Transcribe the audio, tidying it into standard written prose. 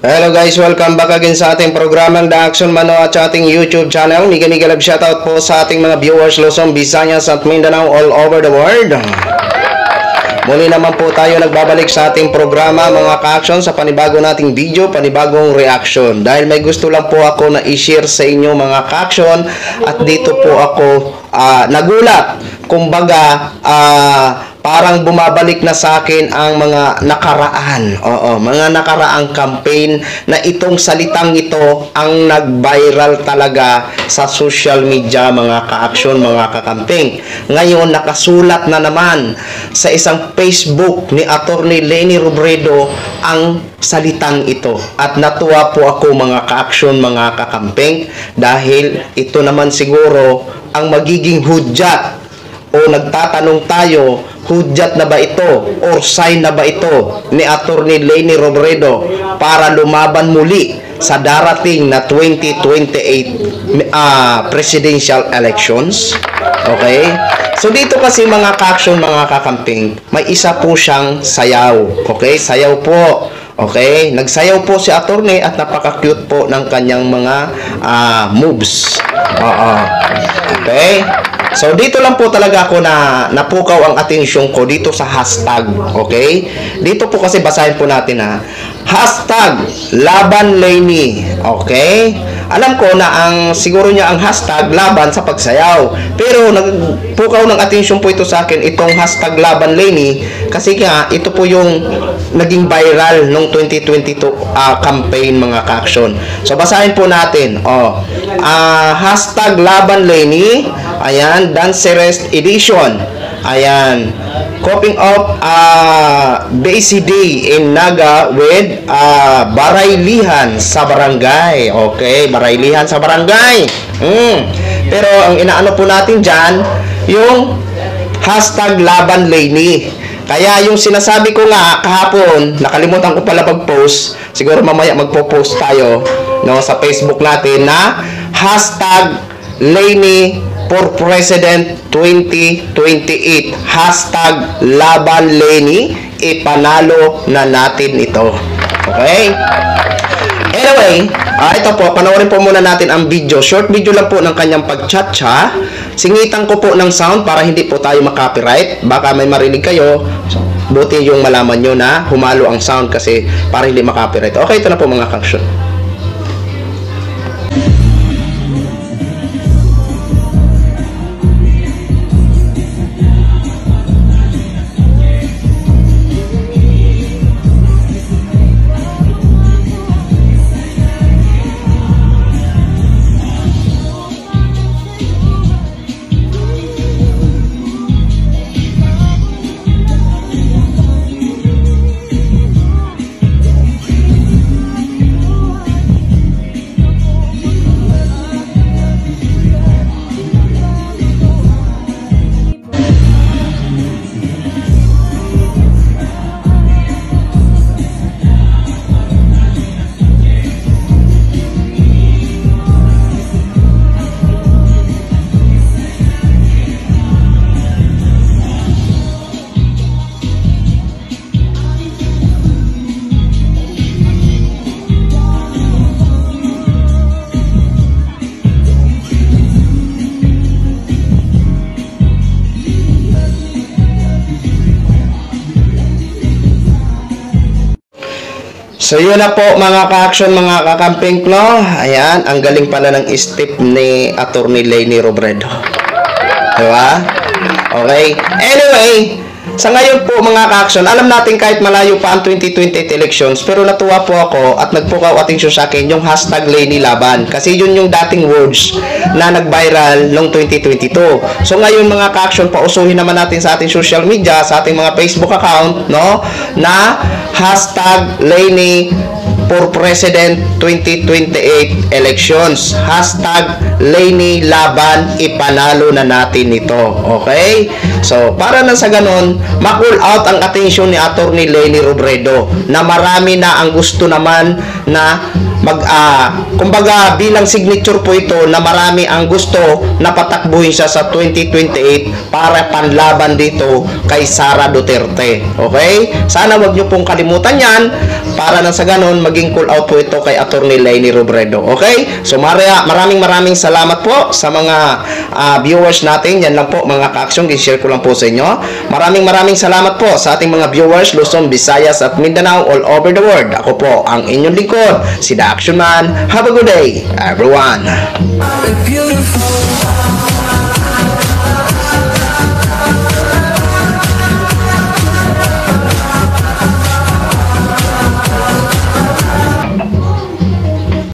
Hello guys, welcome back again sa ating programang The Action Mano at sa ating YouTube channel. Miga love shoutout po sa ating mga viewers Luzon, Visayas at Mindanao all over the world. Muli naman po tayo nagbabalik sa ating programa mga ka-action sa panibago nating video, panibagong reaction. Dahil may gusto lang po ako na i-share sa inyo mga ka-action at dito po ako nagulat. Kumbaga, parang bumabalik na sa akin ang mga nakaraan. Mga nakaraang campaign na itong salitang ito ang nag-viral talaga sa social media mga ka-action, mga kakamping. Ngayon, nakasulat na naman sa isang Facebook ni Attorney Leni Robredo ang salitang ito. At natuwa po ako mga ka-action, mga kakamping, dahil ito naman siguro ang magiging hudyat o nagtatanong tayo, hudyat na ba ito or sign na ba ito ni Attorney Leni Robredo para lumaban muli sa darating na 2028 presidential elections? Okay? So dito kasi mga ka-action, mga kakamping, may isa po siyang sayaw. Okay? Sayaw po. Okay? Nagsayaw po si Attorney at napaka-cute po ng kanyang mga moves. Okay? So, dito lang po talaga ako na napukaw ang atensyon ko dito sa hashtag. Okay? Dito po kasi basahin po natin hashtag Laban Leni. Okay? Alam ko na siguro niya ang hashtag laban sa pagsayaw. Pero nagpukaw ng atensyon po ito sa akin, itong hashtag Laban Leni, kasi nga ito po yung naging viral nung 2022 campaign mga ka-action. So basahin po natin. Hashtag Laban Leni. Ayan, Dancerist Edition. Ayan. Coping up BCD in Naga with Baraylihan sa barangay. Okay, Baraylihan sa barangay. Pero ang inaano po natin dyan, yung hashtag Laban Leni. Kaya yung sinasabi ko nga kahapon, nakalimutan ko pala mag-post. Siguro mamaya magpo-post tayo sa Facebook natin na hashtag Leni for President 2028. Hashtag Laban Leni. Ipanalo na natin ito. Okay? Anyway, ito po, panoorin po muna natin ang video. Short video lang po ng kanyang pag-chat-cha. Singitan ko po ng sound para hindi po tayo makopyright. Baka may marinig kayo. Buti yung malaman nyo na humalo ang sound kasi para hindi makopyright. Okay, ito na po mga ka-action. So yun na po mga ka-action, mga kakamping no. Ayan, ang galing pala ng step ni Attorney Leni Robredo. Diba? Okay? Anyway, sa ngayon po mga ka-action, alam natin kahit malayo pa ang 2028 elections, pero natuwa po ako at nagpukaw atensyon sa akin yung hashtag Leni Laban. Kasi yun yung dating words na nag-viral noong 2022. So ngayon mga ka-action, pausuhin naman natin sa ating social media, sa ating mga Facebook account, no, na hashtag Leni for President 2028 elections. Hashtag Leni Laban, ipanalo na natin ito. Okay? So, para na sa ganun, ma-cool out ang atensyon ni Attorney Leni Robredo na marami na ang gusto naman na kumbaga bilang signature po ito na marami ang gusto na patakbuhin siya sa 2028 para panlaban dito kay Sara Duterte. Okay? Sana wag nyo pong kalimutan yan para na sa ganun action maging call out po ito kay Attorney Lenny Robredo. Okay? So maraming salamat po sa mga viewers natin. Yan lang po mga ka-action, i-share ko lang po sa inyo. Maraming salamat po sa ating mga viewers Luzon, Visayas at Mindanao all over the world. Ako po ang inyong lingkod, si The Action Man. Have a good day, everyone. Beautiful.